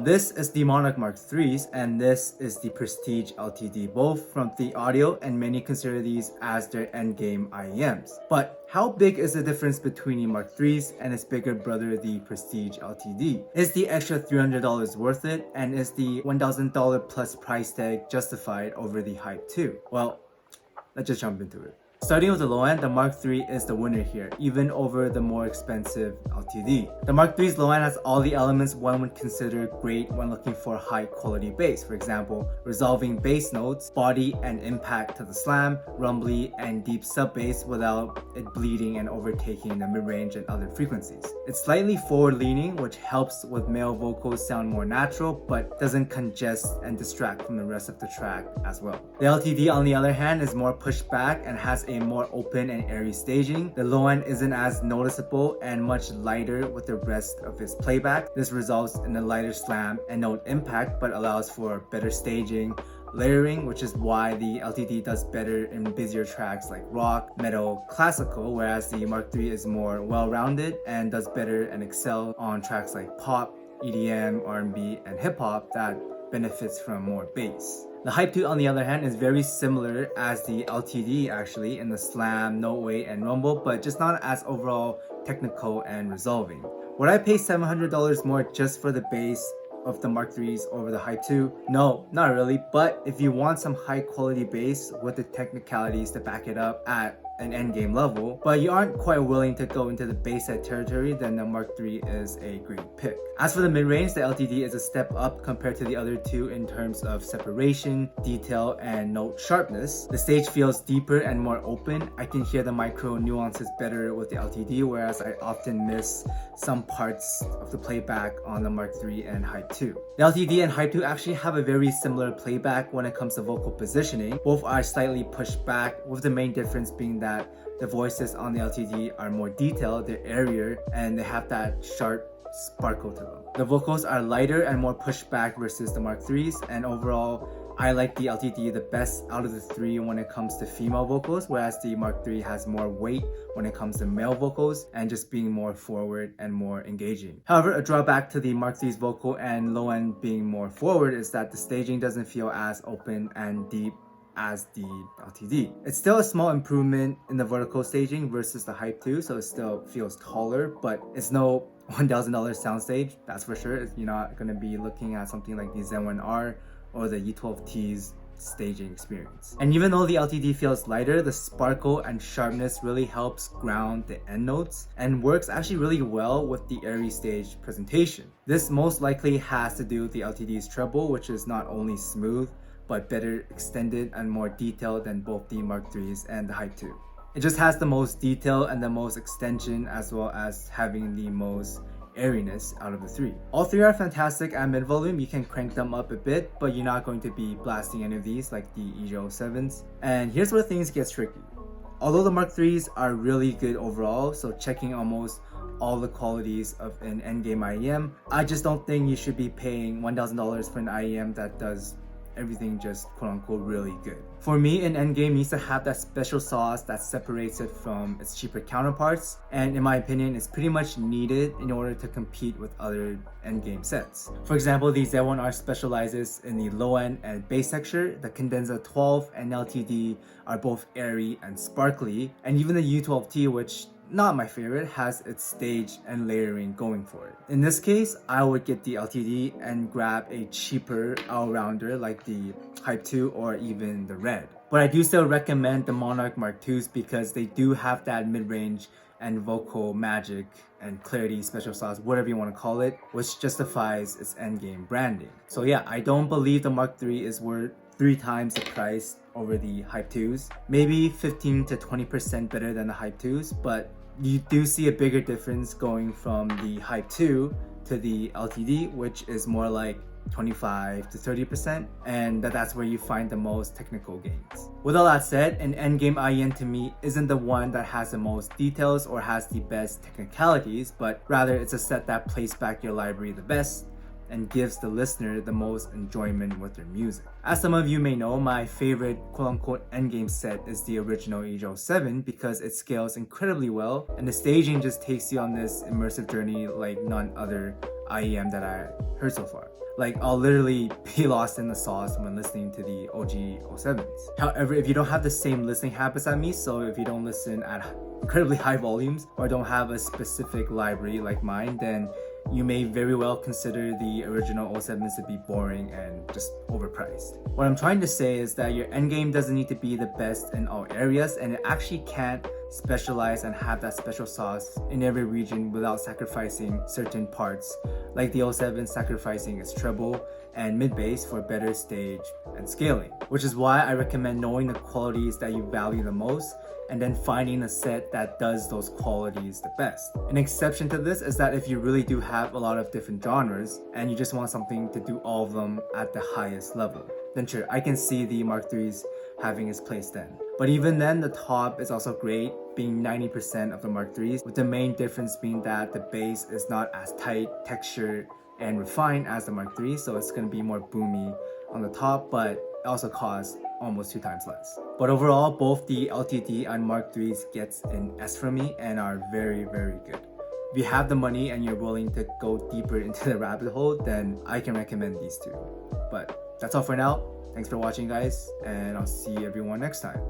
This is the Monarch MK3s and this is the Prestige LTD, both from the audio, and many consider these as their endgame IEMs. But how big is the difference between the MK3s and its bigger brother, the Prestige LTD? Is the extra $300 worth it, and is the $1,000 plus price tag justified over the Hype 2? Well, let's just jump into it. Starting with the low end, the Mark III is the winner here, even over the more expensive LTD. The Mark III's low end has all the elements one would consider great when looking for high quality bass. For example, resolving bass notes, body and impact to the slam, rumbly and deep sub bass without it bleeding and overtaking the mid-range and other frequencies. It's slightly forward leaning, which helps with male vocals sound more natural, but doesn't congest and distract from the rest of the track as well. The LTD on the other hand is more pushed back and has a more open and airy staging. The low end isn't as noticeable and much lighter with the rest of its playback. This results in a lighter slam and note impact, but allows for better staging, layering, which is why the LTD does better in busier tracks like rock, metal, classical, whereas the Mark III is more well-rounded and does better and excel on tracks like pop, EDM, R&B, and hip-hop that benefits from more bass. The Hype 2 on the other hand is very similar as the LTD actually in the slam, note weight, and rumble, but just not as overall technical and resolving. Would I pay $700 more just for the bass of the Mark IIIs over the Hype 2? No, not really, but if you want some high quality bass with the technicalities to back it up at an endgame level, but you aren't quite willing to go into the bass set territory, then the Mark III is a great pick. As for the mid-range, the LTD is a step up compared to the other two in terms of separation, detail, and note sharpness. The stage feels deeper and more open. I can hear the micro nuances better with the LTD, whereas I often miss some parts of the playback on the Mark III and Hype 2. The LTD and Hype 2 actually have a very similar playback when it comes to vocal positioning. Both are slightly pushed back, with the main difference being that the voices on the LTD are more detailed, they're airier, and they have that sharp sparkle to them. The vocals are lighter and more pushed back versus the Mark IIIs, and overall, I like the LTD the best out of the three when it comes to female vocals, whereas the Mark III has more weight when it comes to male vocals and just being more forward and more engaging. However, a drawback to the Mark III's vocal and low end being more forward is that the staging doesn't feel as open and deep as the LTD. It's still a small improvement in the vertical staging versus the Hype 2, so it still feels taller, but it's no $1,000 soundstage, that's for sure. You're not going to be looking at something like the Zen 1R or the U12T's staging experience. And even though the LTD feels lighter, the sparkle and sharpness really helps ground the end notes and works actually really well with the airy stage presentation. This most likely has to do with the LTD's treble, which is not only smooth, but better extended and more detailed than both the Mark IIIs and the Hype 2. It just has the most detail and the most extension, as well as having the most airiness out of the three. All three are fantastic at mid volume. You can crank them up a bit, but you're not going to be blasting any of these like the EJ07s. And here's where things get tricky. Although the Mark IIIs are really good overall, so checking almost all the qualities of an endgame IEM, I just don't think you should be paying $1,000 for an IEM that does everything just quote-unquote really good. For me, an endgame needs to have that special sauce that separates it from its cheaper counterparts, and in my opinion, it's pretty much needed in order to compete with other endgame sets. For example, the Z1R specializes in the low end and bass texture. The Cadenza 12 and LTD are both airy and sparkly, and even the U12T, which not my favorite, has its stage and layering going for it. In this case, I would get the LTD and grab a cheaper all-rounder like the Hype 2 or even the Red. But I do still recommend the Monarch Mark IIs because they do have that mid-range and vocal magic and clarity special sauce, whatever you want to call it, which justifies its endgame branding. So yeah, I don't believe the Mark III is worth 3 times the price over the Hype 2s. Maybe 15 to 20% better than the Hype 2s, but you do see a bigger difference going from the Hype 2 to the LTD, which is more like 25 to 30%, and that's where you find the most technical gains. With all that said, an endgame IEN to me isn't the one that has the most details or has the best technicalities, but rather it's a set that plays back your library the best and gives the listener the most enjoyment with their music. As some of you may know, my favorite quote-unquote endgame set is the original EJ07 because it scales incredibly well and the staging just takes you on this immersive journey like none other IEM that I heard so far. Like, I'll literally be lost in the sauce when listening to the OG 07s. However, if you don't have the same listening habits as me, so if you don't listen at incredibly high volumes or don't have a specific library like mine, then you may very well consider the original 07s to be boring and just overpriced. What I'm trying to say is that your endgame doesn't need to be the best in all areas, and it actually can't specialize and have that special sauce in every region without sacrificing certain parts, like the 07 sacrificing its treble and mid bass for better stage and scaling. Which is why I recommend knowing the qualities that you value the most and then finding a set that does those qualities the best. An exception to this is that if you really do have a lot of different genres and you just want something to do all of them at the highest level, then sure, I can see the Mark IIIs having its place then. But even then, the top is also great, being 90% of the Mark IIIs, with the main difference being that the bass is not as tight, textured, and refined as the Mark III, so it's going to be more boomy on the top, but it also costs almost 2 times less. But overall, both the LTD and Mark IIIs gets an S from me and are very, very good. If you have the money and you're willing to go deeper into the rabbit hole, then I can recommend these two. But that's all for now. Thanks for watching, guys, and I'll see everyone next time.